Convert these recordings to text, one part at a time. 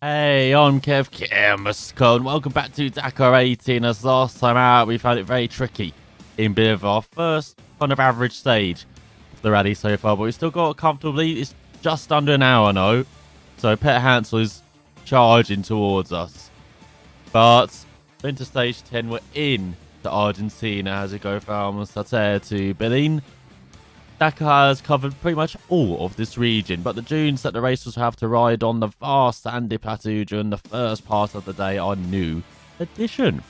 Hey, I'm Kev Kimscon, and welcome back to Dakar 18. As last time out, we found it very tricky in bit of our first kind of average stage of the rally so far, but we still got it comfortably. It's just under an hour now, so Pet Hansel is charging towards us. But into stage 10, we're in to Argentina as we go from Sater to Berlin. Dakar has covered pretty much all of this region, but the dunes that the racers have to ride on the vast sandy plateau during the first part of the day are new addition.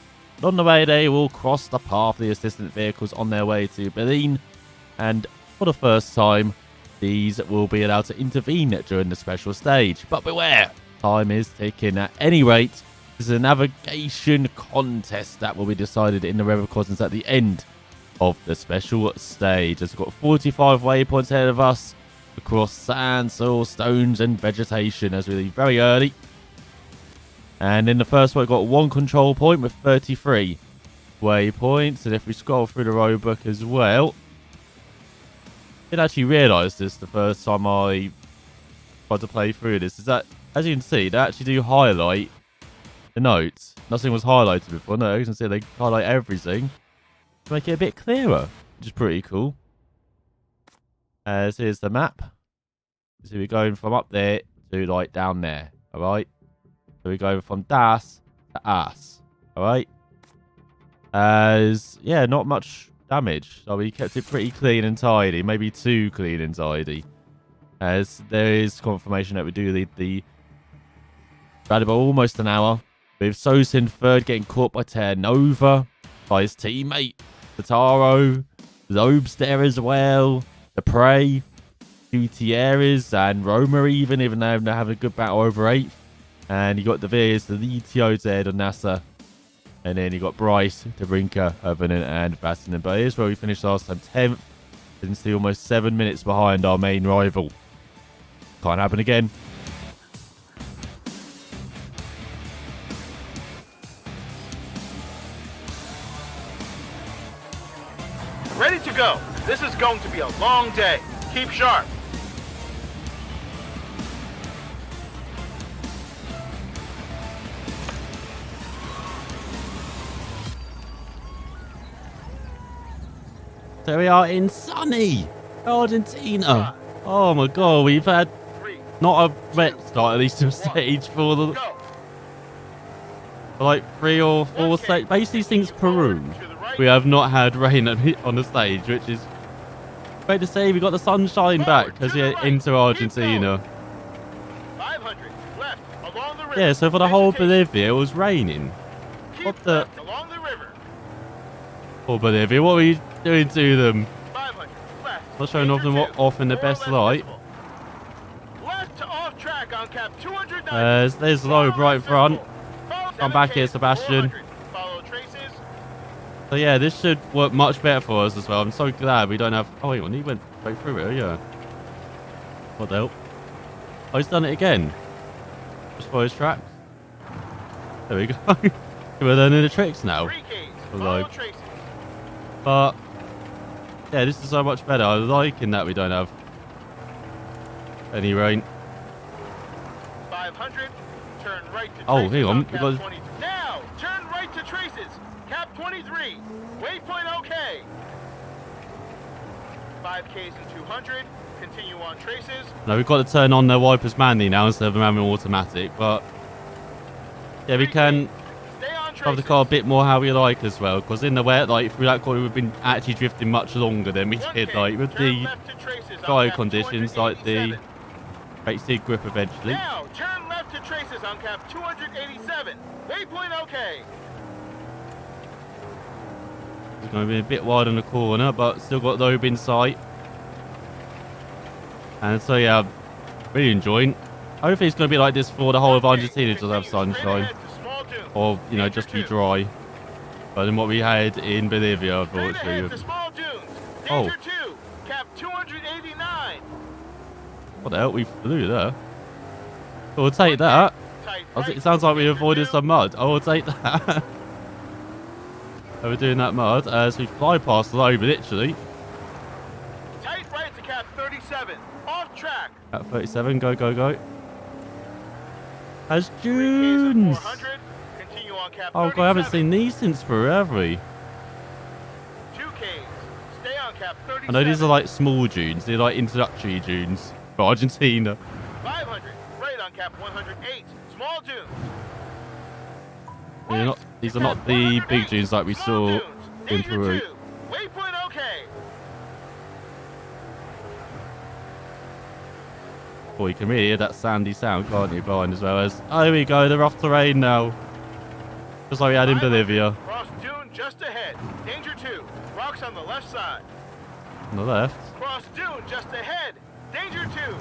On the way, they will cross the path of the assistant vehicles on their way to Berlin, and for the first time, these will be allowed to intervene during the special stage. But beware, time is ticking. At any rate, this is a navigation contest that will be decided in the River Cosmos at the end of the special stage. As we've got 45 waypoints ahead of us across sand, soil, stones, and vegetation as we leave very early. And in the first one, we've got one control point with 33 waypoints. And if we scroll through the roadbook as well, I didn't actually realise this the first time I tried to play through this, is that, as you can see, they actually do highlight the notes. Nothing was highlighted before. No, you can see they highlight everything to make it a bit clearer, which is pretty cool. As here's the map. So we're going from up there to like down there. Alright. So we're going from Das to As. Alright. As yeah, not much damage. So we kept it pretty clean and tidy. Maybe too clean and tidy. As there is confirmation that we do lead the rally by almost an hour. With Sosin third, getting caught by Terranova, by his teammate Taro. Zob's there as well. The Prey, Gutierrez, and Roma even though they're having a good battle over 8th. And you got De Veers, the Litio there, the NASA. And then you got Bryce, Debrinka, Irvinen, and Bastian. But here's where we finished last time, 10th. Didn't see almost 7 minutes behind our main rival. Can't happen again. Ready to go. This is going to be a long day. Keep sharp. So we are in sunny Argentina. Oh my god, we've had not a wet start, at least to a stage for the for like 3 or 4 stages. Basically since Peru, we have not had rain on the stage, which is great to see. We got the sunshine back as we're into Argentina. 500 left along the river. Yeah, so for the whole Bolivia, it was raining. What the? Along the river. Oh, Bolivia, what were you doing to them? 500 left. Not showing off them off in the best light. Left to off track on cap 290. There's Loeb right in front. Come back here, Sebastian. Follow traces. So yeah, this should work much better for us as well. I'm so glad we don't have... Oh, hang on, he went straight through it, yeah. What the hell? Oh, he's done it again. Just for his tracks. There we go. We're learning the tricks now. Follow traces. But yeah, this is so much better. I'm liking that we don't have any rain. 500. Turn right to Oh, traces hang on. cap 20. Now, turn right to traces. Cap 23. Waypoint okay. 5Ks and 200. Continue on traces. No, we've got to turn on the wipers manually now instead of them having automatic. But yeah, we can drive the car a bit more how we like as well. Because in the wet, like through that corner, we've been actually drifting much longer than we did. Like with the tyre conditions, like the rated grip eventually. Now, turn left to traces on cap 287. Waypoint okay. It's going to be a bit wide on the corner, but still got Loeb in sight. And so yeah, I'm really enjoying. Hopefully it's going to be like this for the whole of Argentina, just have sunshine. Or, you know, just be dry. But than what we had in Bolivia, unfortunately. Oh. Cap 289. What the hell? We flew there. We'll take that. It sounds like we avoided some mud. I will take that. We're doing that mud as we fly past Loeb, literally. Tight right to cap 37. Off track. At 37, go, go, go. That's 3Ks at dunes. 400. Continue on cap Oh, God, I haven't 37. seen these since forever. 2Ks. Stay on cap 37. I know these are like small dunes. They're like introductory dunes for Argentina. 500. Right on cap 108. Small dunes. These are not the big dunes like we saw in Peru. Waypoint okay. Oh, you can really hear that sandy sound, can't you, behind as well as... Oh, here we go, they're off terrain now. Just like we had in Bolivia. Cross dune just ahead. Danger 2. Rocks on the left side. On the left. Cross dune just ahead. Danger 2.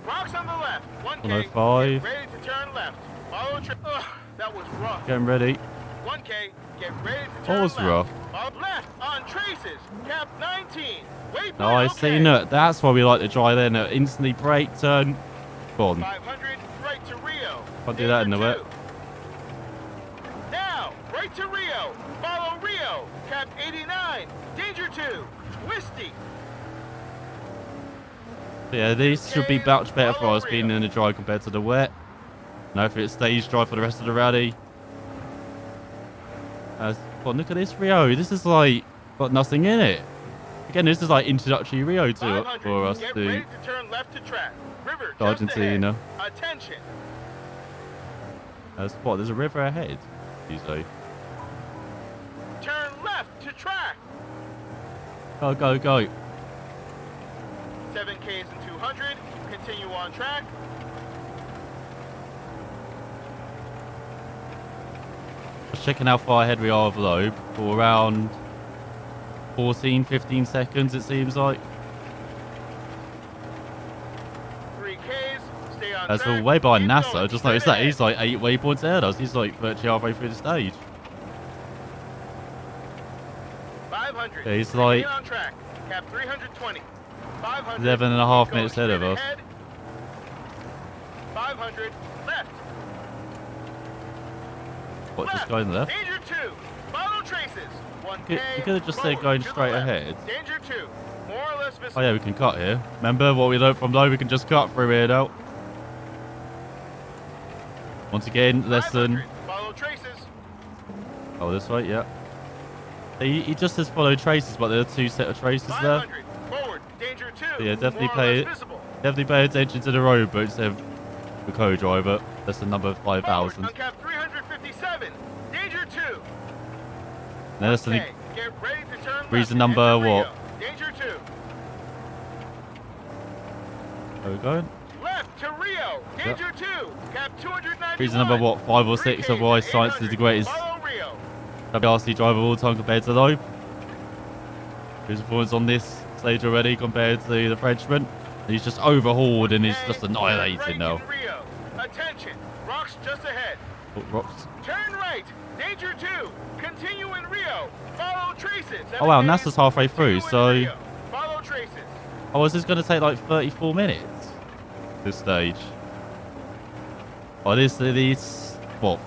Rocks on the left. 1K. 105. Get ready to turn left. Follow Ugh, that was rough. Getting ready. 1K. Get ready to What turn was left. rough? Up left on traces. Cap 19. Waypoint Oh, I okay. seen it. That's why we like to drive in. Instantly brake, turn, gone. 500. Right to Rio. Can't do that in the Danger wet. 2. Now, right to Rio. Follow Rio. Cap 89. Danger 2. Twisty. Yeah, these should be much better for us being in the dry compared to the wet. No, if it's stage dry for the rest of the rally. Well, look at this Rio. This is like got nothing in it. Again, this is like introductory Rio for us Get to ready to turn left to track. River just Argentina. ahead. Attention. What? There's a river ahead. You say? Turn left to track. Go, go, go. 7Ks and 200. Continue on track. Just checking how far ahead we are of Loeb. For around 14, 15 seconds, it seems like. 3Ks. Stay on That's track. all way behind Keep NASA. going. Just noticed Straight that. He's ahead. like 8 waypoints ahead of us. He's like virtually halfway through the stage. 500. Yeah, he's like Stay on track. Cap 320. 500. 11.5 Keep minutes going ahead of straight us. ahead. 500. Left. What, just going left? Danger 2. Follow traces. 1K. You could have just said forward going to the straight left. ahead. Danger 2. More or less visible. Oh yeah, we can cut here. Remember what we learned from Loeb? We can just cut through here now. Once again, lesson. 500. Follow traces. Oh, this way, yeah. He just says follow traces, but there are 2 set of traces there. 500. Forward. Danger 2. So yeah, definitely More or pay less it. visible. Definitely pay attention to the road, but instead of the co-driver. That's the number Forward 5,000. on cap 357. Danger 2. Now that's the Okay. Get ready to turn left. reason and number enter Rio. what? Danger 2. Where are we going? Left to Rio. Danger 2. Cap 291. Reason number what? 5 or 6 of why science is the greatest Follow Rio. WRC driver of all time compared to Loeb. His performance on this stage already compared to the Frenchman. He's just overhauled and he's just annihilated right now. in Rio. Attention. Rocks just ahead. Oh, rocks. Turn right. Danger 2. Continue in Rio. Follow traces. Oh wow, 7Ks. NASA's halfway through, Continue in so... Rio. Follow traces. Oh, is this going to take like 34 minutes? This stage. Oh, this what,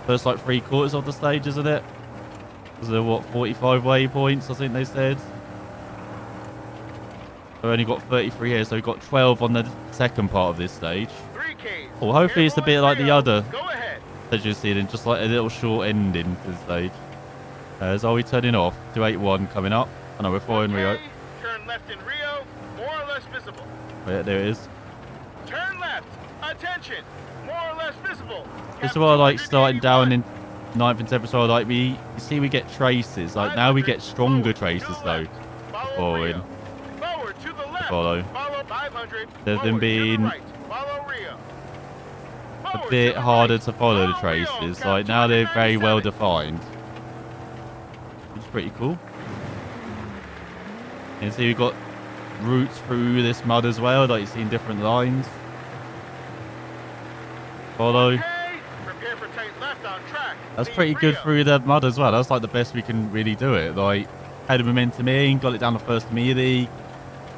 first like 3/4 of the stage, isn't it? Was there what, 45 waypoints, I think they said? We've only got 33 here, so we've got 12 on the second part of this stage. 3Ks. Oh, hopefully it's a bit like the other Go ahead. stage you've seen, just like a little short ending to the stage. So are we turning off? 281 coming up. I know we're following Rio. Okay. Turn left in Rio. More or less visible. Oh, yeah, there it is. Turn left. Attention. More or less visible. This is why I like starting down in 9th and 10th as well. Like you see we get traces. Like now we get stronger traces though. Following. Forward to the left. Follow. Follow 500. They've been Forward to the being right. Follow Rio. a Forward bit to the harder right. to follow the Follow Rio. traces. Cap Like now they're very well 297. defined. Which is pretty cool. And see we've got routes through this mud as well. Like you've seen different lines. Follow. Okay. Prepare for tight left on track. That's Leave pretty good Rio. through the mud as well. That's like the best we can really do it. Like had the momentum in, got it down the first immediately,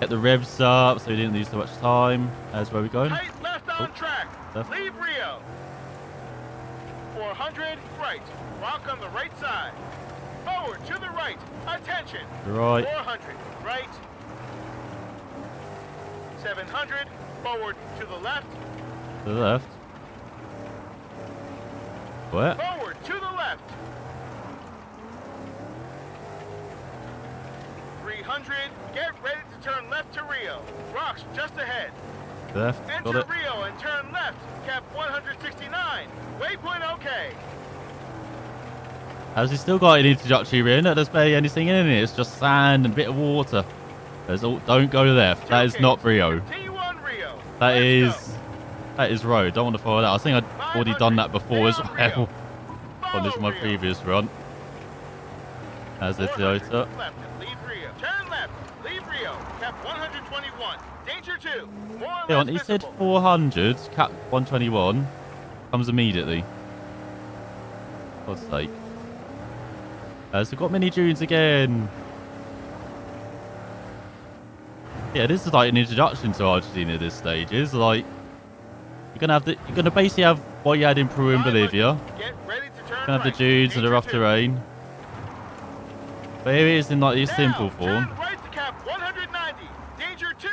get the revs up so we didn't lose too much time. That's where we're going. Tight left on Oh, track. left. Leave Rio. 400 right. Rock on the right side. Forward to the right. Attention. Right. 400 right. 700 forward to the left. To the left. What? Forward to the left. 300. Get ready to turn left to Rio. Rocks just ahead. Left. Got Enter it. Rio and turn left. Cap 169. Waypoint okay. Has he still got an introductory ring? There's barely anything in it. It's just sand and a bit of water. Don't go left. That is not Rio. Continue on Rio. That is road. Don't want to follow that. I think I'd already done that before as well. On this my previous run. As a Toyota. Left and leave Rio. Turn left. Leave Rio. Cap 121. Danger 2. More or Hang on, less he said visible. 400. Cap 121 comes immediately. God's sake. So we've got mini dunes again. Yeah, this is like an introduction to Argentina. This stage is like you're gonna basically have what you had in Peru and Bolivia. Get ready to turn You're gonna have the right. dunes and the Danger rough 2. terrain. But here it is in like this simple Now, form. Turn right to cap 190. Danger 2.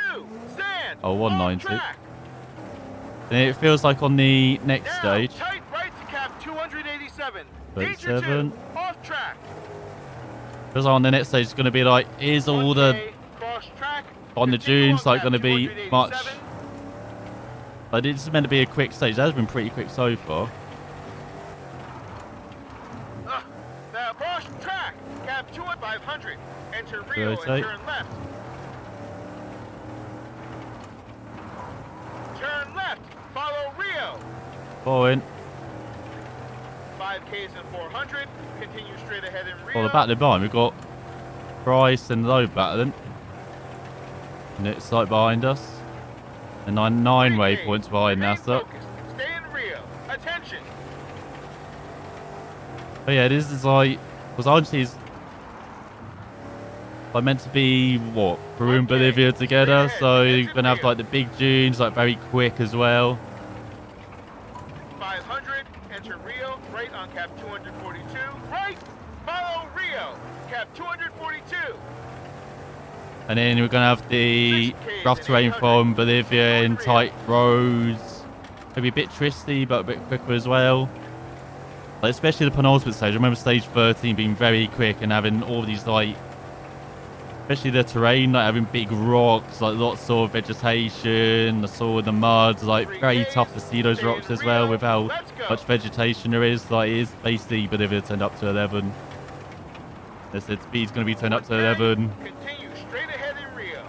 Sand. Oh, 190. Off track. And it feels like on the next Now, stage. tight right to cap 287. 37. Danger 2. Off track. Feels like on the next stage it's gonna be like here's all the 1K, cross track. on the Continue dunes on like cap gonna be 287. much. But it's meant to be a quick stage. That's been pretty quick so far. Now cross track. Cap 2 at 500. Enter Rio and Rotate. turn left. Turn left. Follow Rio. Forward. 5Ks and 400. Continue straight ahead in Rio. Well, the battling behind, we've got Bryce and Lowe battling. And it's like behind us. And 9 waypoints behind Remain NASA. focused. Stay in Rio. Attention. But yeah, this is like, because Argentina's like meant to be, what, Peru and Okay, Bolivia together. straight So ahead, you're going to have Rio. like the big dunes, like very quick as well. 500. Enter Rio. Right on cap 242. Right. Follow Rio. Cap 242. And then we're going to have the rough terrain from Bolivia and tight roads. Maybe a bit twisty, but a bit quicker as well. Like, especially the penultimate stage. I remember stage 13 being very quick and having all these, like, especially the terrain, like having big rocks, like lots of vegetation, the soil, the mud. Like, very tough to see those rocks as well with how much vegetation there is. Like, it is basically Bolivia turned up to 11. They said speed's going to be turned up to 11. Continue straight ahead in Rio.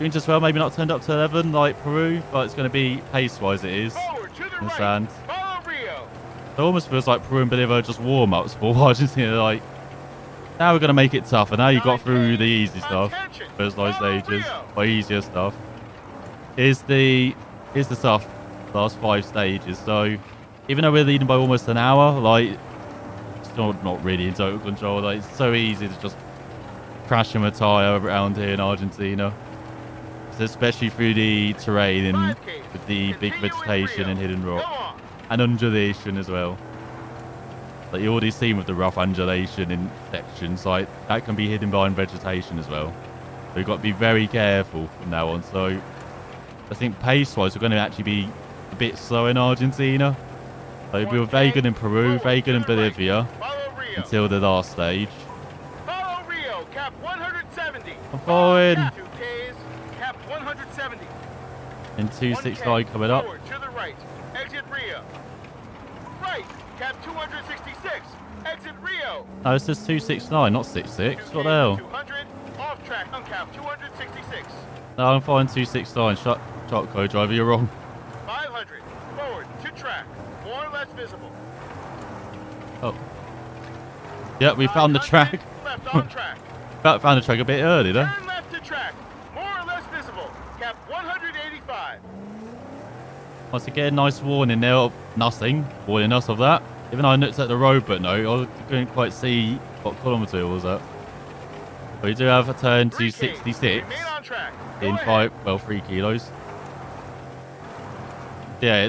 Dunes as well, maybe not turned up to 11 like Peru, but it's going to be pace-wise it is Forward to the in the right. sand. Follow Rio. It almost feels like Peru and Bolivia are just warm-ups for Argentina. Like, now we're going to make it tougher. Now you got through the easy stuff. Attention. First those Follow stages, Rio. or easier stuff. Here's the stuff, last 5 stages. So, even though we're leading by almost an hour, like, it's not really in total control. Like, it's so easy to just crash a tire around here in Argentina. So especially through the terrain and 5K. with the big Continue in vegetation Rio. and hidden Go rock. on. And undulation as well. Like you already seen with the rough undulation in sections, like that can be hidden behind vegetation as well. So you've got to be very careful from now on. So I think pace-wise, we're going to actually be a bit slow in Argentina. Like we were very good in Peru, very good in Bolivia Follow Rio. until the last stage. Follow Rio. Cap 170. I'm forward. Cap 2Ks. Cap 170. And 269 coming up. Forward to the right. Exit Rio. Right. Cap 266. Exit Rio. No, it says 269, not 66. What the 2K, hell? 200. Off track on cap 266. No, I'm fine 269. Shut co-driver, you're wrong. 500. Forward to track. More or less visible. Oh. Yeah, we found the 500, track. Left on track. Found the track a bit early there. Turn left to track. More or less visible. Cap 185. Once again, nice warning there of nothing. Warning us of that. Even though I looked at the road, but no, I couldn't quite see what kilometre it was at. But we do have a turn to 3K. 66 Remain on track. Go in ahead. 3 kilos. Yeah,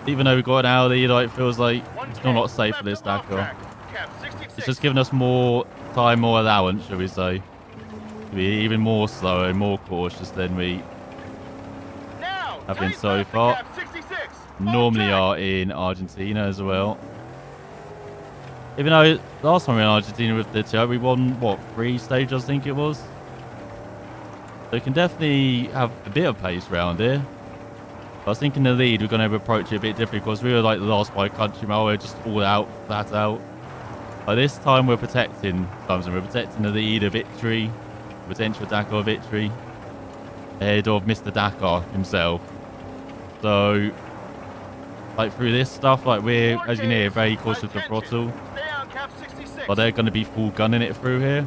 even though we've got an Audi, like, it feels like it's still not safe for this Left off Dakar. track. Cap 66. It's just giving us more time, more allowance, shall we say. To be even more slow and more cautious than we Now, have been tight so left to far. cap 66. Off normally track. are in Argentina as well. Even though last time we were in Argentina with the TO, we won, what, 3 stages, I think it was? So we can definitely have a bit of pace around here. I was thinking the lead, we're going to approach it a bit differently because we were like the last by country mile. We're just all out, flat out. But this time we're protecting something. We're protecting the lead, a victory, potential Dakar victory, ahead of Mr. Dakar himself. So, like through this stuff, like we're, as you know, very cautious with the throttle. But they're going to be full gunning it through here.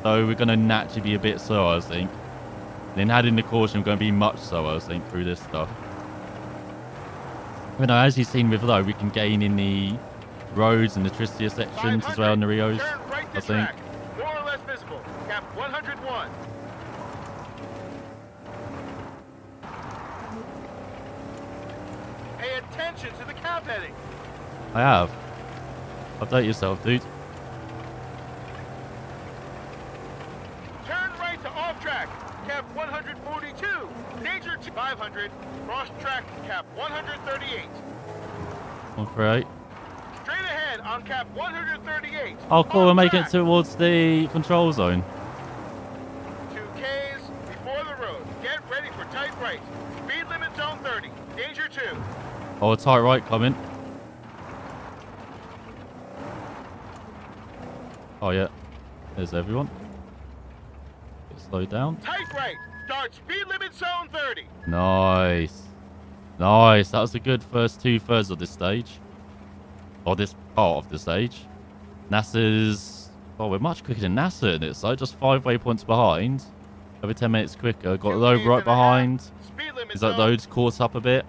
So we're going to naturally be a bit slower, I think. And then adding the caution, we're going to be much slower, I think, through this stuff. You know, as you've seen with low, we can gain in the roads and the trickier sections as well in the Rios, right I think. More or less visible. Cap 101. Pay attention to the cap heading. I have. Update yourself, dude. Turn right to off track. Cap 142. Danger to 500. Cross track cap 138. 138. Straight ahead on cap 138. Oh, cool. We're On making it track. towards the control zone. 2Ks before the road. Get ready for tight right. Speed limit zone 30. Danger 2. Oh, a tight right coming. Oh, yeah. There's everyone. Get slowed down. Tight right. Start speed limit zone 30. Nice. Nice. That was a good first 2/3 of this stage. Or this part of the stage. NASA's... Oh, we're much quicker than NASA in it. So just 5 waypoints behind. Over 10 minutes quicker. Got low right behind. Speed limit Is that those caught up a bit?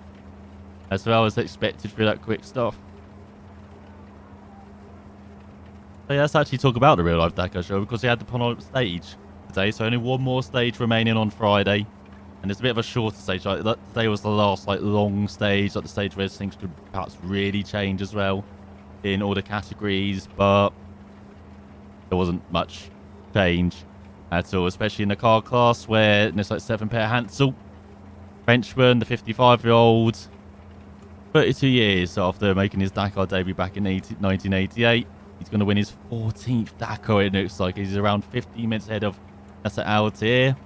As well as expected through that quick stuff. So yeah, let's actually talk about the real life Dakar show because we had the penultimate stage today. So only one more stage remaining on Friday. And it's a bit of a shorter stage. Like today was the last like long stage, like the stage where things could perhaps really change as well in all the categories, but there wasn't much change at all, especially in the car class where there's like 7-pair Hansel, Frenchman, the 55-year-old, 32 years after making his Dakar debut back in 1988. He's going to win his 14th Dakar, it looks like. He's around 15 minutes ahead of Nessa Altair.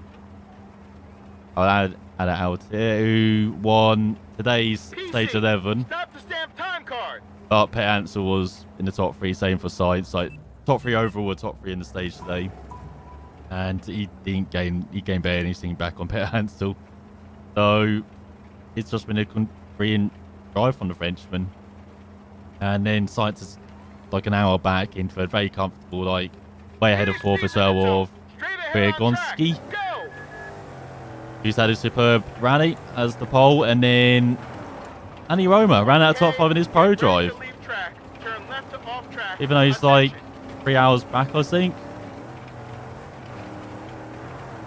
I'll add Altair, who won today's PC. stage 11. Stop the stamp time card. But Pet Ansel was in the top 3, same for sides. Like, top 3 overall, or top 3 in the stage today. And he gained barely anything back on Pet Ansel. So, it's just been a brilliant drive from the Frenchman. And then Science is like an hour back in third, very comfortable, like way ahead of fourth as well of Gonski, who's had a superb rally as the pole, and then Annie Roma ran out of top 5 in his pro drive. Even though he's like 3 hours back, I think.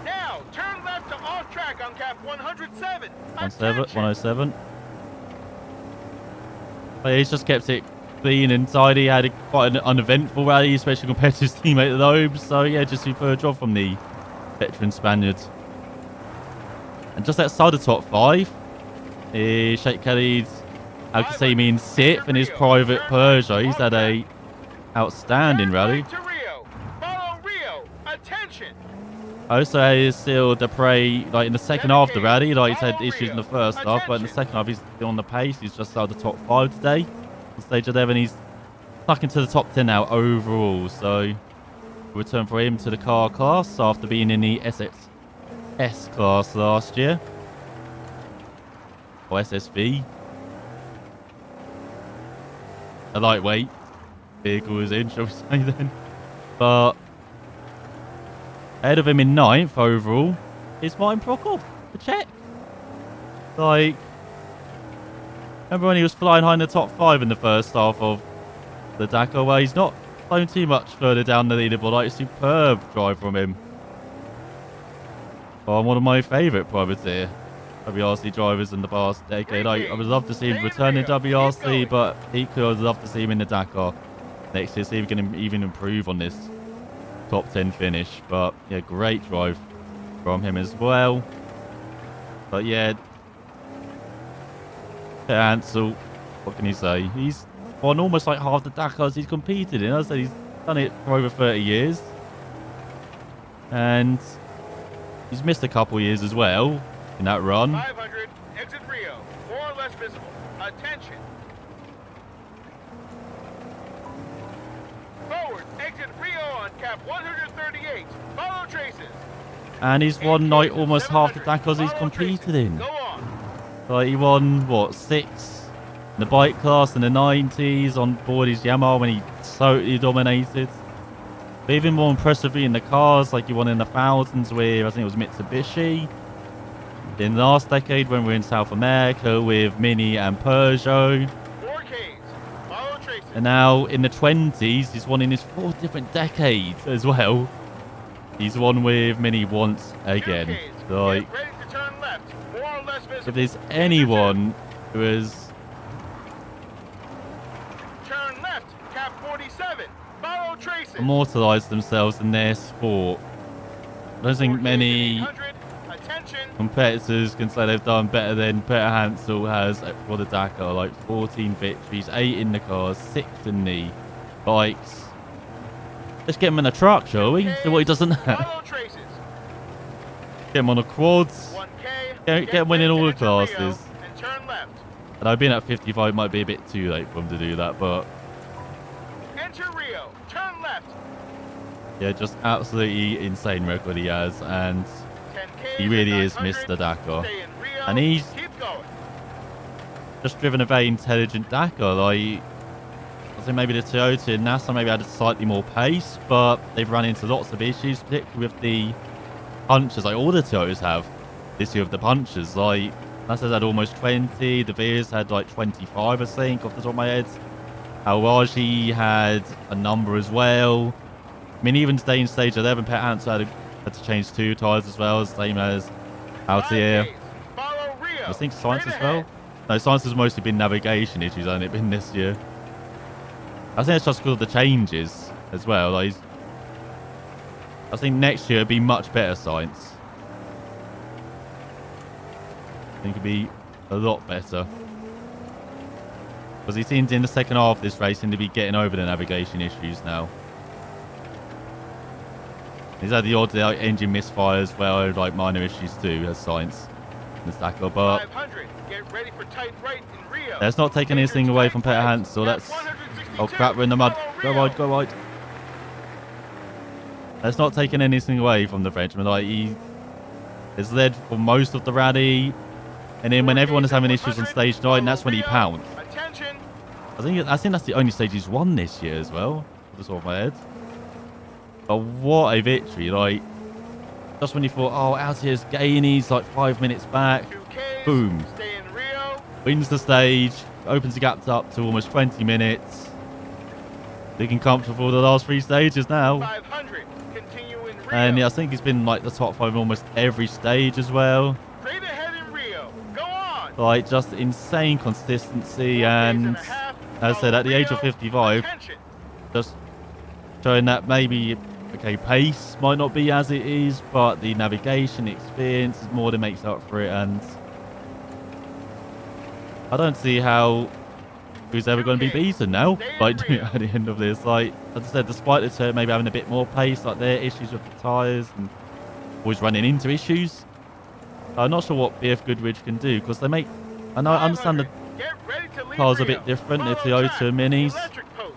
Now turn left to off track on cap 107. 107. But he's just kept it clean and tidy. He had quite an uneventful rally, especially compared to his teammate Loeb. So yeah, just superb job from the veteran Spaniard. And just outside the top 5 is Sheikh Khalid Al-Qasimi in 6th in his private Peugeot. He's had a outstanding rally. Follow Rio. Attention. Also has still Dupre, like in the second half of the rally, like he's had issues in the first half, but in the second half he's still on the pace. He's just out of the top 5 today. On stage 11, he's stuck into the top 10 now overall. So return for him to the car class after being in the SXS class last year. Or SSV. A lightweight vehicle is in, shall we say then. But ahead of him in 9th overall is Martin Prokop, the Czech. Like, remember when he was flying high in the top 5 in the first half of the Dakar? Well, he's not flown too much further down the leaderboard. Like, a superb drive from him. Well, one of my favourite privateer WRC drivers in the past decade. I would love to see him return in WRC, but equally I would love to see him in the Dakar next year. See if he can even improve on this top 10 finish. But yeah, great drive from him as well. But yeah, Ansel, what can you say? He's won almost like half the Dakars he's competed in. As I said, he's done it for over 30 years. And he's missed a couple years as well in that run. 500, exit Rio, more or less visible. Attention. Forward, exit Rio on cap 138. Follow traces. And he's won like almost half the Dakars he's competed in. Go on. Like he won, what, 6 in the bike class in the 90s on board his Yamaha when he totally dominated. But even more impressively in the cars, like he won in the thousands with, I think it was Mitsubishi. In the last decade when we were in South America with Mini and Peugeot. 4Ks. Follow traces. And now in the 20s, he's won in his 4 different decades as well. He's won with Mini once again. 2Ks. Like, Get ready to turn left. More or less visible. if there's anyone who has Turn left. Cap 47. Follow traces. immortalised themselves in their sport, I don't think many 800. Attention. competitors can say they've done better than Peter Hansel has for the Dakar. Like 14 victories, 8 in the cars, 6 in the bikes. Let's get him in a truck, shall we? See what he doesn't have. Follow traces. Get him on the quads. 1K. Get him winning all the ready to enter Rio classes. And turn left. And I've been at 55, might be a bit too late for him to do that, but Enter Rio. Turn left. yeah, just absolutely insane record he has, and 10K. he really is Mr. Dakar. Stay in Rio. And he's Keep going. just driven a very intelligent Dakar. Like, I think maybe the Toyota and NASA maybe had a slightly more pace, but they've run into lots of issues, particularly with the punches. Like all the Toyotas have this year with the punches. Like NASA's had almost 20, the Veers had like 25, I think, off the top of my head. Awaji had a number as well. I mean, even today in stage 11, Pet Ants had to change 2 tyres as well, same as out here. 5Ks. Follow Rio. I think Science Straight as well. ahead. No, Science has mostly been navigation issues, hasn't it been this year? I think it's just because of the changes as well. Like, I think next year it'll be much better Science. I think it'll be a lot better. Because he seems in the second half of this race to be getting over the navigation issues now. He's had the odd like, engine misfire as well, like minor issues too, as Science in the Dakar. But 500. Get ready for tight right in Rio. let's not take anything away from Peter Hansel. That's... Oh crap, we're in the mud. Go wide, go wide. That's not taking anything away from the Frenchman. Like, he has led for most of the rally. And then when everyone is having issues on stage 9, that's when he pounced. Attention. I think that's the only stage he's won this year as well, off the top of my head. But what a victory. Like, just when you thought, oh, out here's Gainey's like 5 minutes back. 2Ks. Boom. Stay in Rio. Wins the stage, opens the gap up to almost 20 minutes. Looking comfortable for the last 3 stages now. 500. Continue in Rio. And yeah, I think he's been like the top 5 in almost every stage as well. Straight ahead in Rio. Go on. Like, just insane consistency. 4 days And a half. as I said, at the age of Rio. 55, Attention. just showing that maybe, okay, pace might not be as it is, but the navigation experience is more than makes up for it. And I don't see how who's ever going to be beaten now, like, at the end of this. Like, as I said, despite the turn maybe having a bit more pace, like their issues with the tyres and always running into issues. I'm not sure what BF Goodrich can do, because they make... I know, I understand the 500. Get ready to leave cars are a Rio. bit different, they're Follow Toyota track. Minis. Electric post.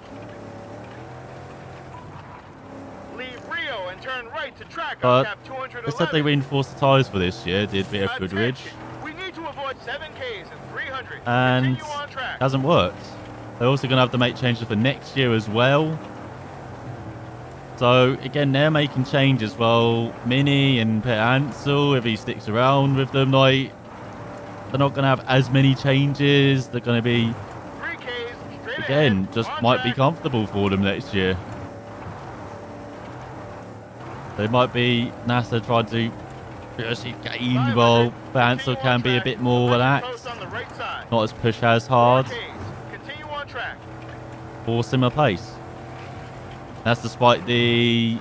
Leave Rio and turn right to track on But cap 211. they said they reinforced the tyres for this year, did BF Goodrich. Attention. We need to avoid 7Ks and 300. And Continue on track. hasn't worked. They're also going to have to make changes for next year as well. So again, they're making changes. Well, Mini and Peter Hansel, if he sticks around with them, like, they're not going to have as many changes. They're going to be, 3Ks straight again, ahead. just On might be track. comfortable for them next year. They might be NASA trying to actually gain, 500. while Hansel Continue can on be a track. bit more Electric relaxed, post on the right side. not as push as hard, 4Ks. Continue on track. or similar pace. That's despite the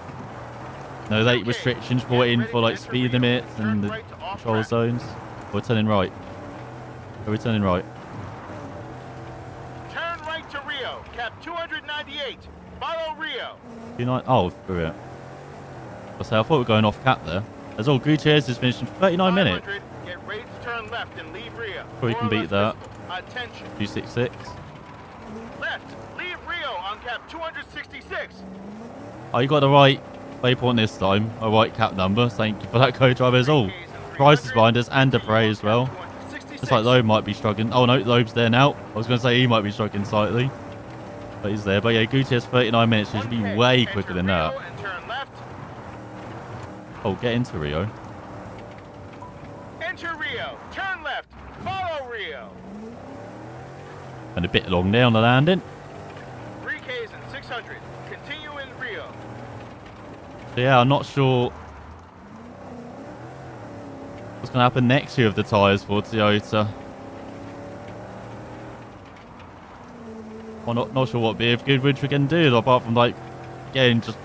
late restrictions brought in for like speed limits and the control zones. We're turning right. Are we turning right? Turn right to Rio. Rio, cap 298. Follow Rio. Oh, through it. I thought we were going off cap there. As all Gutierrez is finished in 39 minutes. Get ready to turn left and leave Rio. Sure, you can beat that. Attention. 266. Left, leave Rio on cap 266. Oh, you got the right waypoint this time. A right cap number. Thank you for that, co-driver as all. Price is behind us and Dupre as well. Looks like Loeb might be struggling. Oh no, Loeb's there now. I was going to say he might be struggling slightly. But he's there. But yeah, Gutierrez 39 minutes. He should be way quicker than that. Oh, get into Rio. Enter Rio. Turn left. Follow Rio. And a bit long there on the landing. 3Ks and 600. Continue in Rio. So yeah, I'm not sure what's going to happen next year with the tyres for Toyota. I'm not sure what BF Goodrich we can do, apart from like, again, just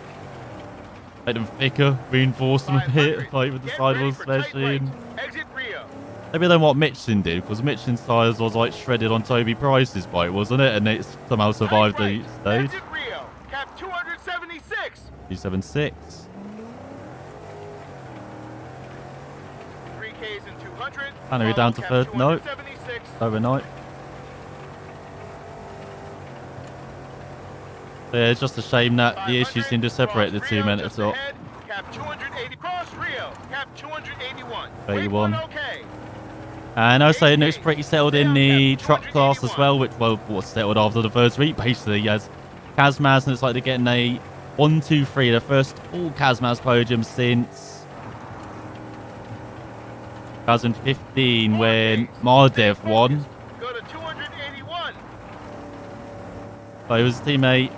make them thicker, reinforce them a bit, like with the sidewalls especially. Exit Rio. Maybe then what Michelin did, because Michelin's tyres was like shredded on Toby Price's bike, wasn't it? And it somehow survived the stage. Exit Rio. Cap 276. 276. 3Ks and 200. And we're down to third. No. Overnight. Yeah, it's just a shame that the issues seem to separate the two men at the top. Cap 280 cross Rio. Cap 281. 81. Okay. And I was saying it's pretty settled in the truck class as well, which was settled after the first week basically as Kazmaz, and it's like they're getting a 1, 2, 3, the first all Kazmaz podium since 2015 when Mardev won. Go to 281. But it was his teammate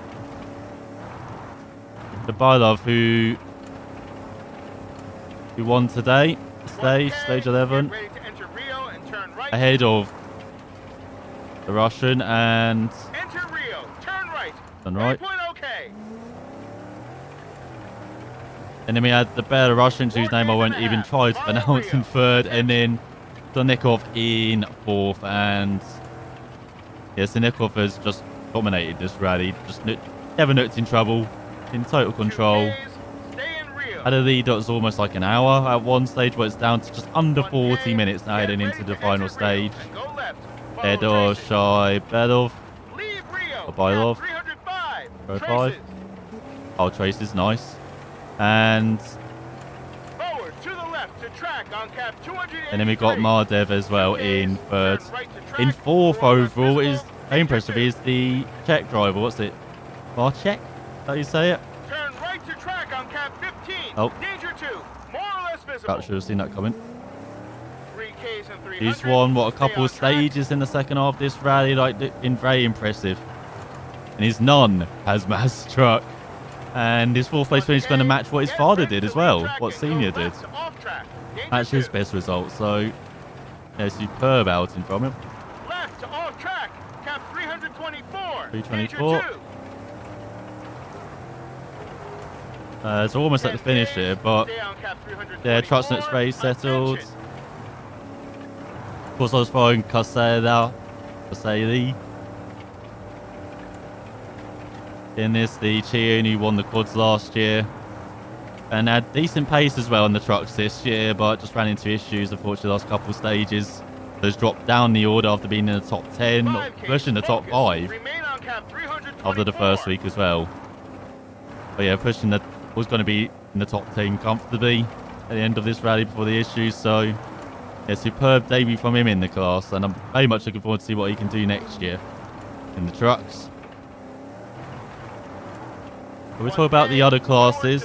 Dabailov who won today, stage 11, ahead of the Russian and enter Rio, turn right. Turn right. Okay. And then we had the Belarusians whose name I won't even try to pronounce in third, and then Sonikov in fourth. And yeah, Sonikov has just dominated this rally, just never looked in trouble, in total control. Had a lead that was almost like an hour at one stage, but it's down to just under 40 minutes now heading into the final stage. Edor, Shai, Belov, Bailov, 5. Oh, Trace is nice. And then we got Mardev as well in third. In fourth overall is very impressive. He's the Czech driver. What's it? Marchek? How do you say it? Turn right to track on cap 15. Oh. Danger 2. More or less visible. Should have seen that coming. 3Ks and 300. He's won a couple of stages in the second half of this rally, like been very impressive. And his non-Hazmaz truck. And his fourth place finish is going to match what his father did as well, what Senior did. Actually his best result, so yeah, superb outing from him. Left to off track, cap 324. 324. It's almost at the finish here, but yeah, Truxnet's race settled. Of course, I was following Kaseli. In this, the Chiun who won the quads last year and had decent pace as well in the trucks this year, but just ran into issues unfortunately the last couple of stages. Those dropped down the order after being in the top 10, especially in the top 5 after the first week as well. But yeah, pushing the was going to be in the top 10 comfortably at the end of this rally before the issues. So yeah, superb debut from him in the class, and I'm very much looking forward to see what he can do next year in the trucks. We'll talk about the other classes.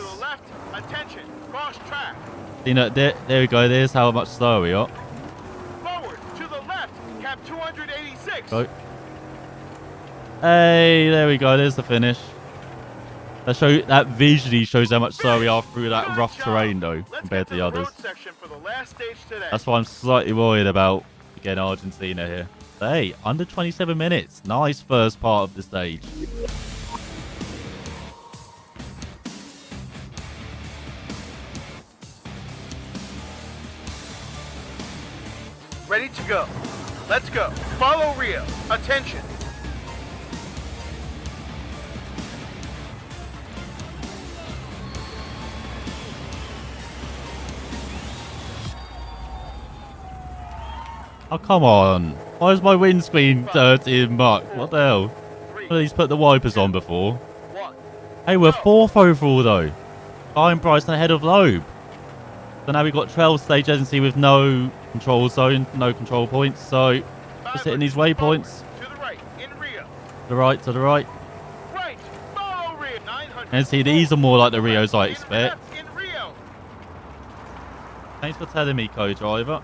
You know, there we go. There's how much slower we are. Forward to the left, cap 286. Go. Hey, there we go. There's the finish. That visually shows how much slower we are through that rough terrain, though, compared to the others. That's why I'm slightly worried about again Argentina here. But hey, under 27 minutes. Nice first part of the stage. Ready to go. Let's go. Follow Rio. Attention. Oh, come on. Why is my windscreen dirty and mucked? What the hell? Well, he's put the wipers on before. 1. Hey, we're Go. 4th overall, though. Behind Bryson ahead of Loeb. So now we've got 12 stage agency with no control zone, no control points. So just hitting these waypoints. To the right, in Rio. To the right, to the right. Right, follow Rio. 900. And see, these are more like the Rios I expect. In Rio. Thanks for telling me, co-driver.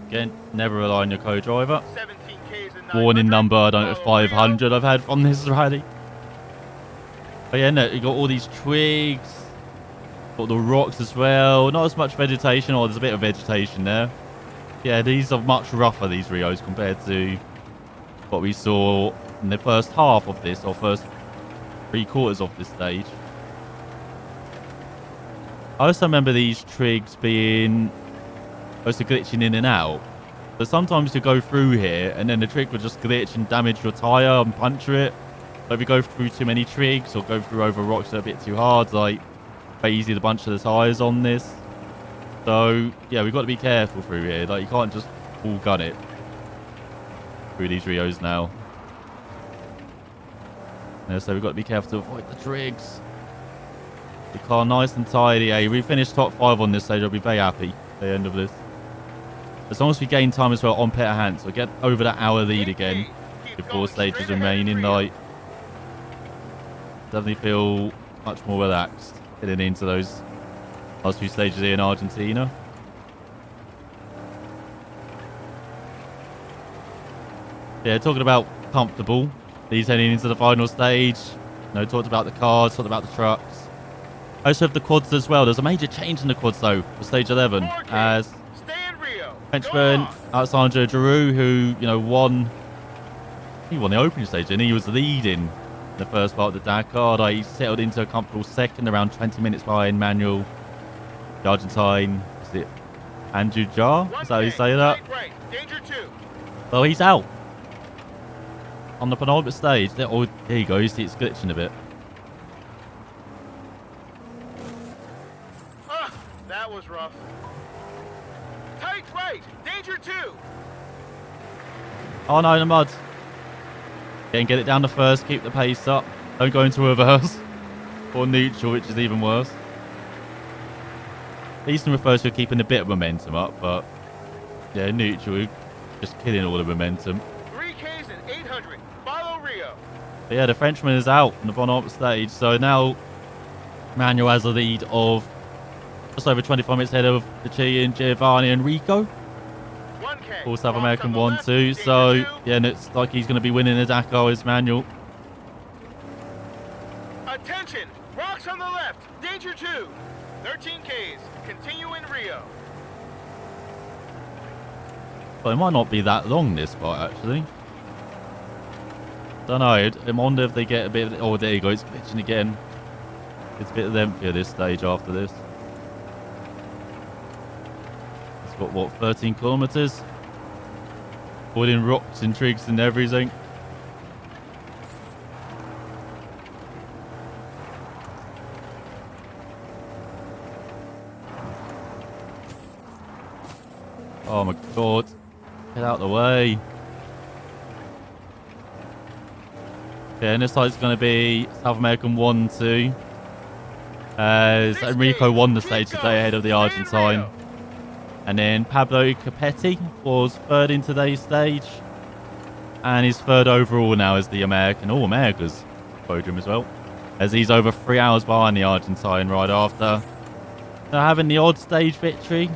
Again, never rely on your co-driver. 17 Ks and 900. Warning number, I don't know, Follow 500 I've had from this rally. But yeah, no, you got all these twigs. Got the rocks as well. Not as much vegetation, or there's a bit of vegetation there. Yeah, these are much rougher, these Rios, compared to what we saw in the first half of this, or first 3/4 of this stage. I also remember these trigs being also glitching in and out. So sometimes you go through here, and then the trig would just glitch and damage your tyre and puncture it. So if you go through too many trigs, or go through over rocks that are a bit too hard, like, very easy to bunch the tyres on this. So, yeah, we've got to be careful through here. Like, you can't just full gun it through these Rios now. Yeah, so we've got to be careful to avoid the trigs. The car nice and tidy. Hey, we finished top 5 on this stage. I'll be very happy at the end of this. As long as we gain time as well on Peter Hans, we'll get over that hour lead again with 4 stages remaining. Like, definitely feel much more relaxed heading into those last few stages here in Argentina. Yeah, talking about comfortable. These heading into the final stage. You know, talked about the cars, talked about the trucks. Also have the quads as well. There's a major change in the quads though for stage 11, as Frenchman Alessandro Giroux, who won. He won the opening stage, and he was leading the first part of the Dakar. Like, he settled into a comfortable second, around 20 minutes behind Manuel, the Argentine. Is it Andrew Jar? Is that how you say that? Right. Danger 2. Well, he's out on the penultimate stage. Oh, there you go. You see it's glitching a bit. That was rough. Tight right. Danger 2. Oh no, in the mud. Again, get it down to first. Keep the pace up. Don't go into reverse or neutral, which is even worse. At least in reverse, you're keeping a bit of momentum up, but yeah, neutral, just killing all the momentum. 3Ks and 800. Follow Rio. But yeah, the Frenchman is out on the bottom stage, so now Manuel has a lead of just over 25 minutes ahead of the Chilean Giovanni and Rico. 1K. All South American 1-2. So yeah, and it's like he's going to be winning the Dakar as Manuel. Attention! Rocks on the left. Danger 2. 13Ks. Continue in Rio. But it might not be that long, this part, actually. Don't know. I wonder if they get a bit of... Oh, there you go. It's glitching again. It's a bit lengthier this stage after this. It's got, what, 13 kilometers? Avoiding rocks and trigs and everything. Oh my god. Get out of the way. Okay, and this side's going to be South American 1-2. As Enrico won the stage today ahead of the Argentine. And then Pablo Capetti was third in today's stage. And he's third overall now as the American. Oh, America's podium as well. As he's over 3 hours behind the Argentine right after. Now having the odd stage victory.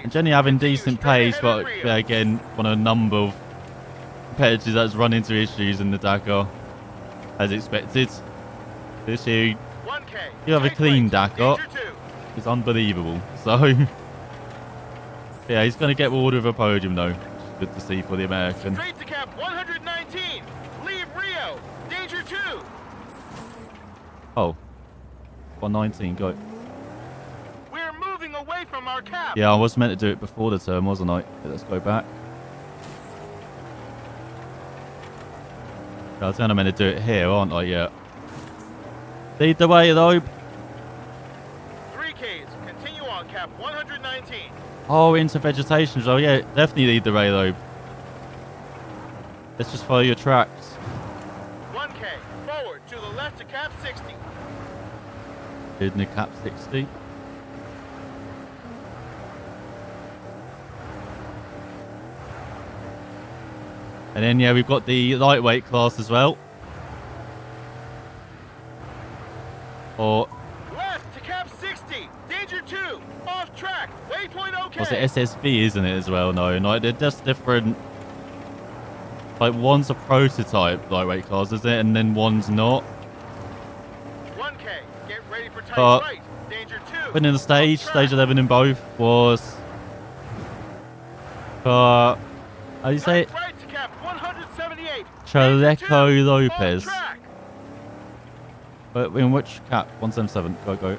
And generally having decent pace, but again, one of a number of competitors that's run into issues in the Dakar, as expected. This year, you have a clean Dakar. It's unbelievable. So, yeah, he's going to get rewarded with a podium, though. Good to see for the American. Straight to cap 119. Leave Rio. Danger 2. Oh, 119, go. We're moving away from our cap. Yeah, I was meant to do it before the turn, wasn't I? Yeah, let's go back. I was going to meant to do it here, aren't I? Yeah. Lead the way, though. 3Ks. Continue on cap 119. Oh, into vegetation. Oh, yeah, definitely need the Raylo. Let's just follow your tracks. 1K, forward to the left to cap 60. In the cap 60. And then, yeah, we've got the lightweight class as well. Or Left to cap 60, danger 2, off track, waypoint OK. was it SSV, isn't it, as well? No, they're just different. Like, one's a prototype lightweight class, isn't it? And then one's not. 1K, get ready for tight But right, danger 2. winning the stage, off track. stage 11 in both, was... how do you say it? Right to cap 178. Chaleco Lopez. Lopez. But in which cap? 177. Go, go.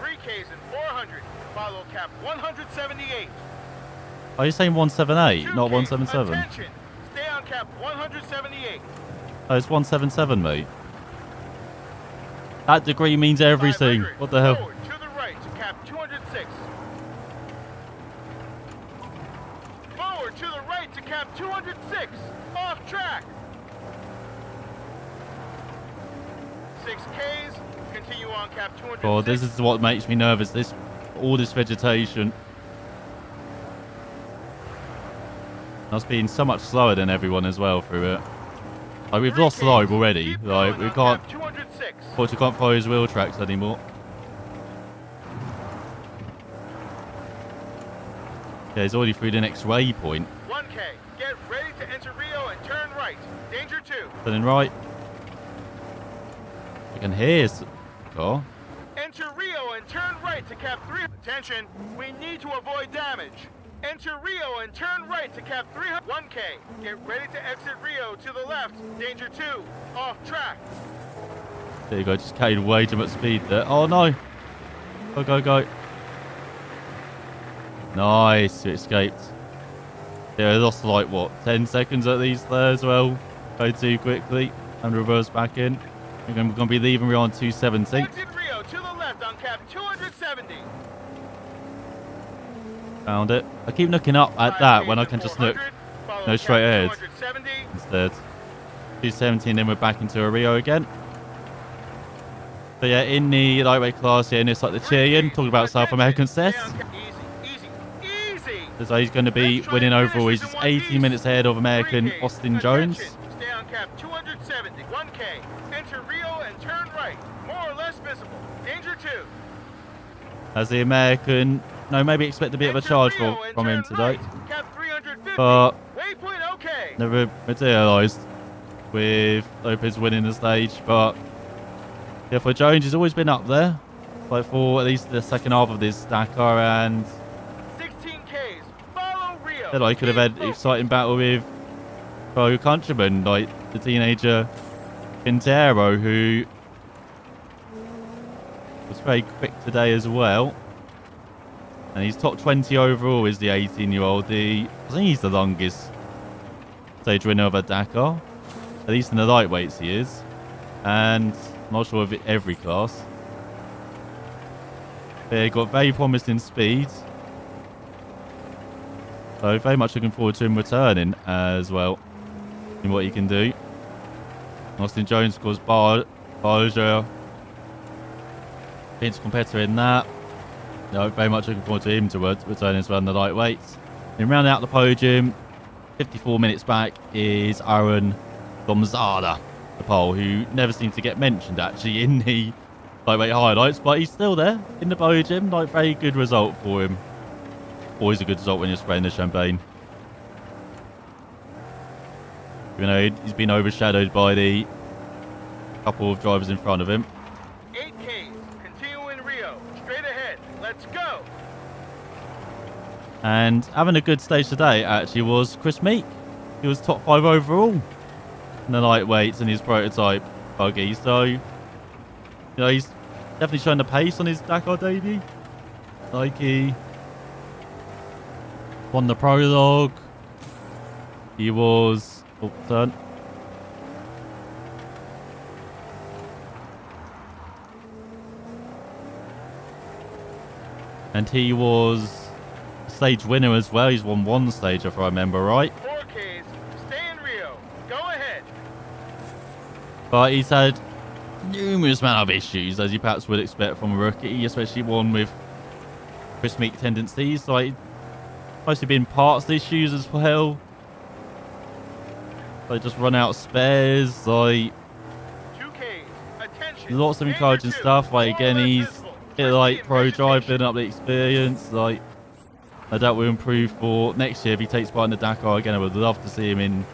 3Ks and 400. Follow cap 178. Are you saying 178, 2Ks, not 177? Attention. Stay on cap 178. Oh, it's 177, mate. That degree means everything. 500. What the hell? Forward to the right to cap 206. Forward to the right to cap 206. Off track. 6Ks. Continue on cap 206. Oh, this is what makes me nervous. All this vegetation. Us being so much slower than everyone as well through it. Like, we've lost Loeb already. Keep Like, going we on can't... cap 206. Of course, we can't follow his wheel tracks anymore. Yeah, he's already through the next waypoint. 1K. Get ready to enter Rio and turn right. Danger 2. Turning right. You can hear his car. Enter Rio and turn right to cap 3. Attention, we need to avoid damage. Enter Rio and turn right to cap 300. 1K. Get ready to exit Rio to the left. Danger 2. Off track. There you go, just carried way too much speed there. Oh no! Go, go, go. Nice, you escaped. Yeah, I lost like, what, 10 seconds at least there as well. Go too quickly and reverse back in. We're going to be leaving Rio on 270. Exit Rio to the left on cap 270. Found it. I keep looking up at that when I can just look no straight ahead instead. 270 and then we're back into a Rio again. So yeah, in the lightweight class, yeah, and it's like the Chilean, talking about South American cess. So he's going to be winning overall. He's just 18 minutes ahead of American Austin Jones. Stay on cap 270. 1K. Enter Rio and turn right. More or less visible. Danger 2. As the American, no, maybe expect a bit of a charge from him today. Cap 350. But waypoint OK. never materialised with Lopez winning the stage. But yeah, for Jones, he's always been up there. Like for at least the second half of this Dakar, and 16Ks. Follow Rio. then I could have had an exciting battle with fellow countryman, like the teenager Quintero, who was very quick today as well. And he's top 20 overall, is the 18-year-old. I think he's the longest stage winner of a Dakar. At least in the lightweights he is. And I'm not sure of every class. But yeah, got very promising speed. So very much looking forward to him returning as well. In what he can do. Austin Jones, of course, Barger. Vince competitor in that. No, very much looking forward to him to return as well in the lightweights. And rounding out the podium, 54 minutes back, is Aaron Gonzada, the pole, who never seemed to get mentioned actually in the lightweight highlights, but he's still there in the podium. Like, very good result for him. Always a good result when you're spraying the champagne. Even though he's been overshadowed by the couple of drivers in front of him. 8Ks. Continue in Rio. Straight ahead. Let's go. And having a good stage today actually was Chris Meek. He was top 5 overall in the lightweights in his prototype buggy. So, you know, he's definitely showing the pace on his Dakar debut. Like, he won the prologue. He was... Oh, turn. And he was stage winner as well. He's won one stage, if I remember right. 4Ks, stay in Rio. Go ahead. But he's had numerous amount of issues, as you perhaps would expect from a rookie, especially one with Chris Meek tendencies. Like, mostly been parts issues as well. They just run out of spares. Like, 2Ks, attention. lots of encouraging stuff. Like, again, he's hit like pro drive, building up the experience. Like, I doubt we'll improve for next year if he takes part in the Dakar again. I would love to see him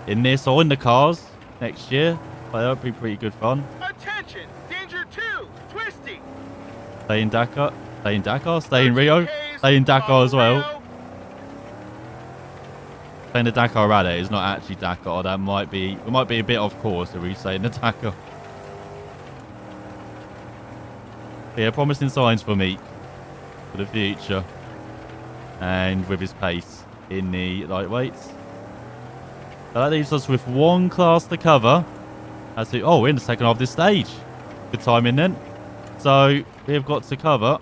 in this or in the cars next year. Like, that would be pretty good fun. Attention, danger 2, twisty. Stay in Dakar. Stay in Dakar. Stay in Rio. Stay in Dakar as well. Saying the Dakar Rally is not actually Dakar. That might be, it might be a bit off course if we say in the Dakar. Yeah, promising signs for Meek for the future, and with his pace in the lightweights. So that leaves us with one class to cover. Oh, we're in the second half of this stage. Good timing then. So we've got to cover.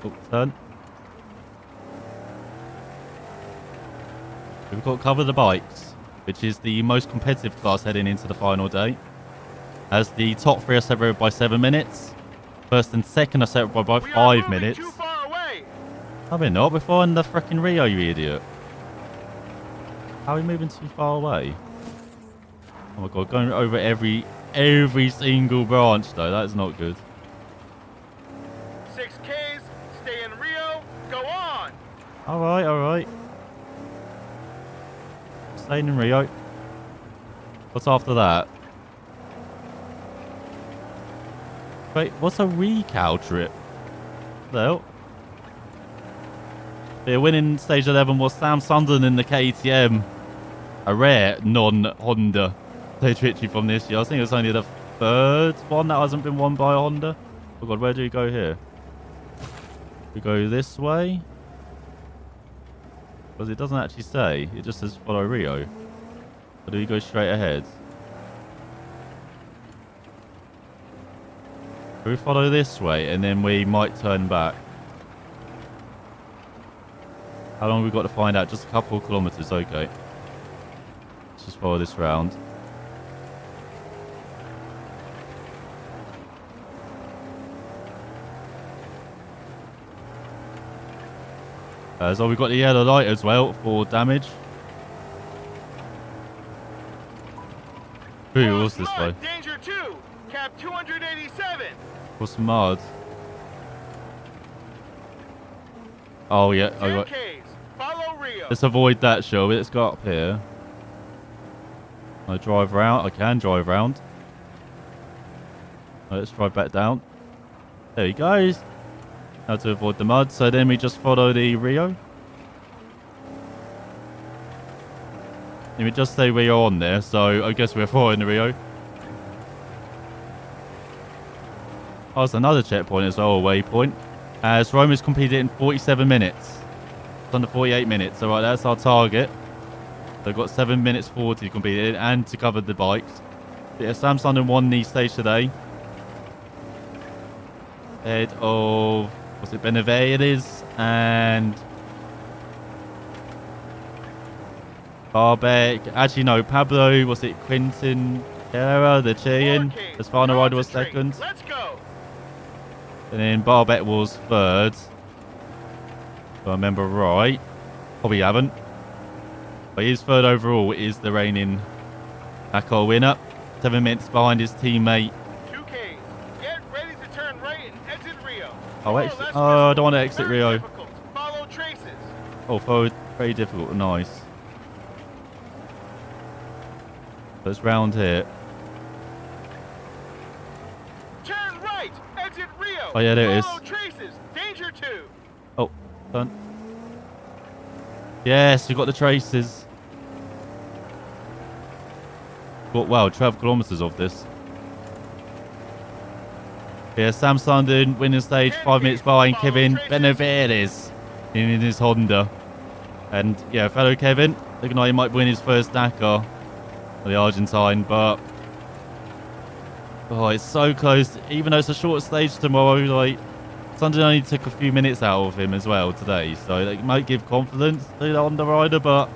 Oh, turn. We've got to cover the bikes, which is the most competitive class heading into the final day. As the top three are separated by 7 minutes. First and second are separated by 5 minutes. Too far away. No, we're not. We're following the freaking Rio, you idiot. How are we moving too far away? Oh my god, going over every single branch though. That is not good. 6Ks, stay in Rio. Go on. Alright, alright. Staying in Rio. What's after that? Wait, what's a recal trip? No. The winning stage 11 was Sam Sunderland in the KTM. A rare non-Honda stage victory from this year. I think it's only the third one that hasn't been won by a Honda. Oh god, where do we go here? We go this way? Because it doesn't actually say. It just says follow Rio. Or do we go straight ahead? We follow this way and then we might turn back. How long have we got to find out? Just a couple of kilometers, okay. Let's just follow this round. So we've got the yellow light as well for damage. Ooh, what's this way? Danger 2, cap 287. What's mud? Oh yeah, I got. 10Ks, follow Rio. Let's avoid that, shall we? Let's go up here. I drive round. I can drive round. Let's drive back down. There he goes. How to avoid the mud. So then we just follow the Rio. Let me just say Rio on there. So I guess we're following the Rio. Oh, it's another checkpoint as well, a waypoint. As Rome is completed in 47 minutes. It's under 48 minutes. So right, that's our target. So we've got 7 minutes 40 completed and to cover the bikes. But yeah, Sam Sunderland won the stage today. Head of, was it Benavides and Barbeck? Actually, no, Pablo, was it Quintin Herrera, the Chilean? As final rider was second. Let's go. And then Barbeck was third. If I remember right. Probably haven't. But he is third overall. Is the reigning Dakar winner. 7 minutes behind his teammate. 2Ks, get ready to turn right and exit Rio. Oh, I don't want to exit Very Rio. difficult. Follow traces. Oh, forward. Very difficult. Nice. So it's round here. Turn right, exit Rio. Oh, yeah, there it is. Follow traces. Danger 2. Oh, done. Yes, we got the traces. Got, wow, 12 kilometers of this. Yeah, Sam Sunderland winning stage, 5 minutes behind Kevin Benavides in his Honda. And yeah, fellow Kevin, looking like he might win his first Dakar for the Argentine, but Oh, it's so close. Even though it's a short stage tomorrow, like, Sunday only took a few minutes out of him as well today. So it might give confidence to the underrider, but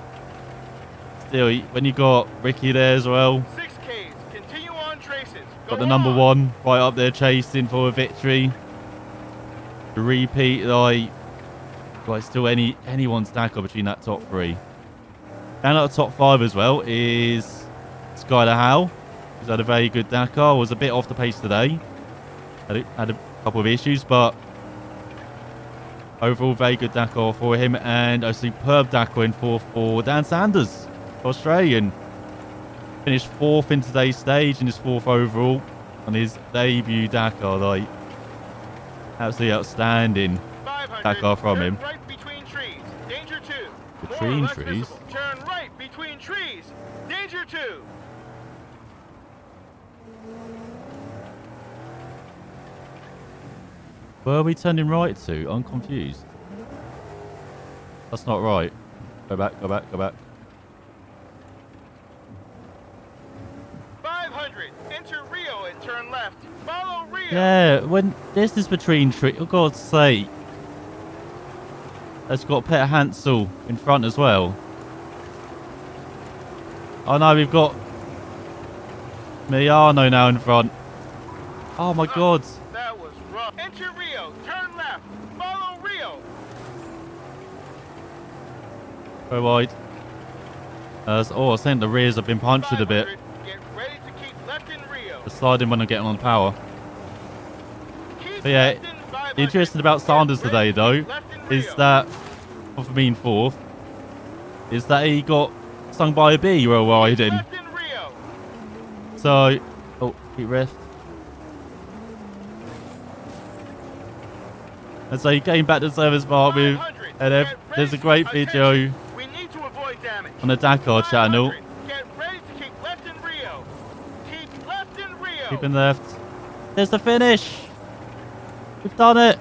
still, when you got Ricky there as well, 6Ks, continue on traces. got Go the number on. one right up there chasing for a victory. The repeat, like still anyone's Dakar between that top three. And at the top five as well is Skylar Howe. He's had a very good Dakar. Was a bit off the pace today. Had a couple of issues, but overall very good Dakar for him. And a superb Dakar in fourth for Dan Sanders, Australian. Finished fourth in today's stage and his fourth overall on his debut Dakar. Like, absolutely outstanding Dakar from him. Right between trees. Danger 2. Between trees? Visible. Turn right between trees. Danger 2. Where are we turning right to? I'm confused. That's not right. Go back, go back, go back. 500. Enter Rio and turn left. Follow Rio. Yeah, when this is between trees, oh God's sake. It's got Peter Hansel in front as well. Oh no, we've got Miano now in front. Oh my God. That was rough. Enter Rio. Turn left. Follow Rio. Go wide. I think the rears have been punctured a bit. Get ready to keep left in Rio. The sliding when I'm getting on power. Keep But yeah, left in 500. the interesting about Sanders Get today ready to though keep left in is Rio. that, for being fourth, is that he got stung by a bee while riding. Left in Rio. So, oh, keep rest. And so he came back to service mark with, 500. and Get there's a ready. great video Attention. We need to avoid damage. on the Dakar channel. 500. Get ready to keep left in Rio. Keep left in Rio. Keeping left. There's the finish. We've done it.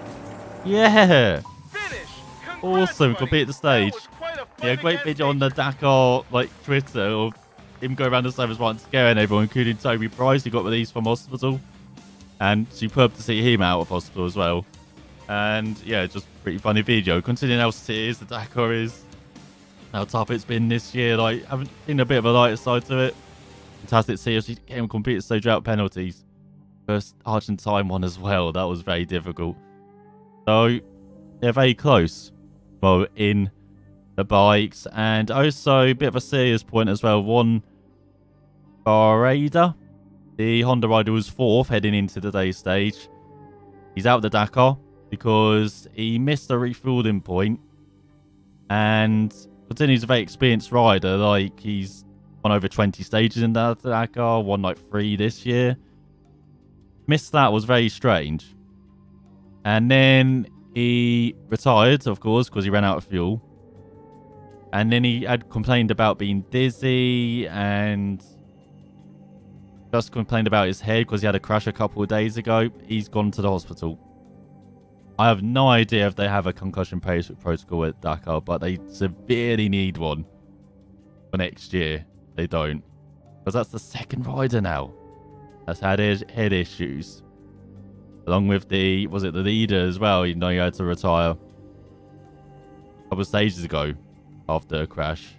Yeah. Finish. Congrats, Awesome. buddy. Completed the stage. That was quite a fun Yeah, great against video on the nature. Dakar Twitter of him going around the service mark scaring everyone, including Toby Price, who got released from hospital. And superb to see him out of hospital as well. And yeah, just pretty funny video. Considering how serious the Dakar is, how tough it's been this year. Like, I haven't seen a bit of a lighter side to it. Fantastic to see us getting completed stage out penalties. First Argentine one as well. That was very difficult. So they're very close. Well, in the bikes, and also a bit of a serious point as well. One Barada, the Honda rider, was fourth heading into today's stage. He's out of the Dakar because he missed a refueling point, and considering he's a very experienced rider, like he's won over 20 stages in the Dakar, won like 3 this year. Missed that, was very strange. And then he retired, of course, because he ran out of fuel. And then he had complained about being dizzy and just complained about his head because he had a crash a couple of days ago. He's gone to the hospital. I have no idea if they have a concussion protocol at Dakar, but they severely need one for next year. They don't. Because that's the second rider now that's had head issues. Along with the leader as well, you know, he had to retire a couple of stages ago after a crash.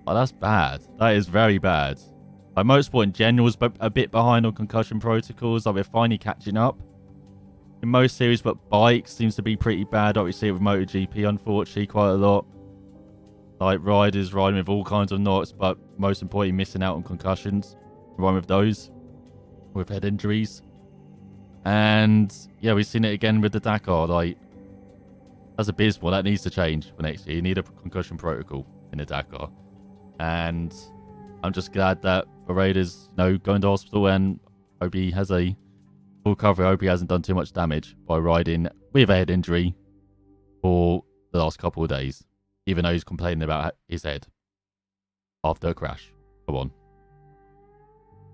Oh, that's bad. That is very bad. Like, motorsport in general is a bit behind on concussion protocols. Like, we're finally catching up in most series, but bikes seems to be pretty bad. Like, we see it with MotoGP, unfortunately, quite a lot. Like, riders riding with all kinds of knots, but most importantly, missing out on concussions. Riding with those, with head injuries. And yeah, we've seen it again with the Dakar. Like, that's abysmal. That needs to change for next year. You need a concussion protocol in the Dakar. And I'm just glad that Barada's, going to hospital, and hope he has a full recovery. I hope he hasn't done too much damage by riding with a head injury for the last couple of days, even though he's complaining about his head after a crash. Come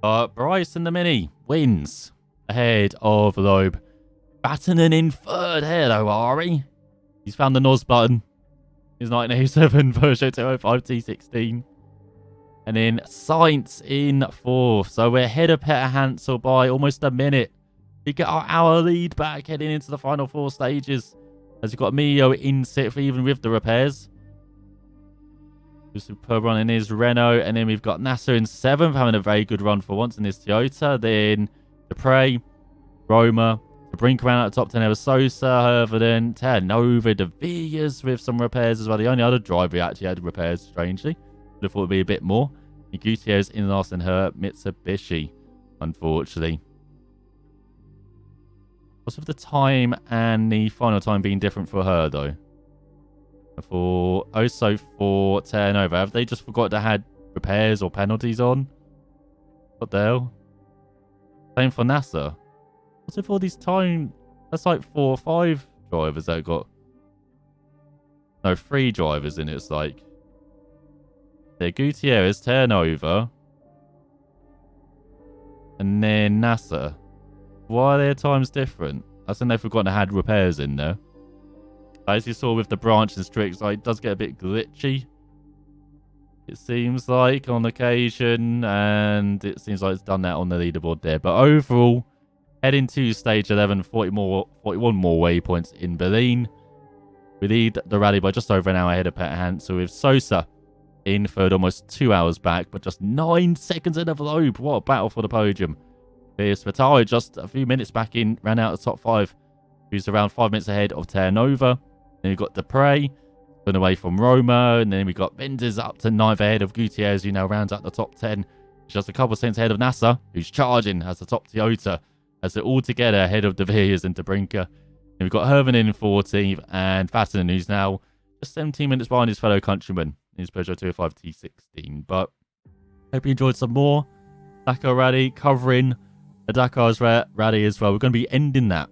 on. Bryce in the Mini wins ahead of Loeb. Battening in third. Hello, Ari. He's found the NOS button. His 1987 Peugeot 205 T16. And then Sainz in 4th. So we're ahead of Peter Hansel by almost a minute. We get our hour lead back heading into the final 4 stages. As we've got Mio in 6th, even with the repairs. Superb run in his Renault. And then we've got Nasser in 7th, having a very good run for once in his Toyota. Then Dupre, Roma, the brink around at the top 10 ever Sosa, Herverden, Terranova, De Villiers with some repairs as well. The only other driver who actually had repairs, strangely. Would have thought it would be a bit more. And Gutierrez in last in her Mitsubishi, unfortunately. What's with the time and the final time being different for her, though? For Terranova, have they just forgot to had repairs or penalties on? What the hell? Same for NASA. What's with all these time? That's like 4 or 5 drivers that got. No, 3 drivers in it. It's like. They're Gutierrez, Terranova. And then NASA. Why are their times different? I think they've forgotten to had repairs in there. As you saw with the branch and tricks, like, it does get a bit glitchy. It seems like on occasion, and it seems like it's done that on the leaderboard there. But overall, heading to stage 11, 41 more waypoints in Berlin. We lead the rally by just over an hour ahead of Peter Hansel with Sosa in 3rd, almost 2 hours back, but just 9 seconds in of Loeb. What a battle for the podium. Here's Vitale just a few minutes back in, ran out of the top 5, who's around 5 minutes ahead of Terranova. Then we've got Dupre, gone away from Roma, and then we've got Benders up to 9th ahead of Gutierrez, who now rounds out the top 10. Just a couple of seconds ahead of Nasser, who's charging as the top Toyota, as they're all together ahead of De Villiers and Debrinker. Then we've got Herman in 14th, and Fatten, who's now just 17 minutes behind his fellow countryman in his Peugeot 205 T16. But hope you enjoyed some more Dakar Rally, covering the Dakar's Rally as well. We're going to be ending that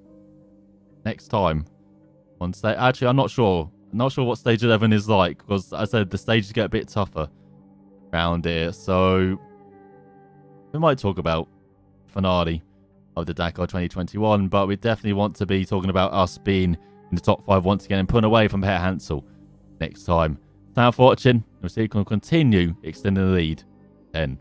next time. On stage, actually, I'm not sure. I'm not sure what stage 11 is like, because I said the stages get a bit tougher around here. So we might talk about finale of the Dakar 2021, but we definitely want to be talking about us being in the top 5 once again and pulling away from Peter Hansel next time. Thanks for watching. We'll see if we can continue extending the lead then.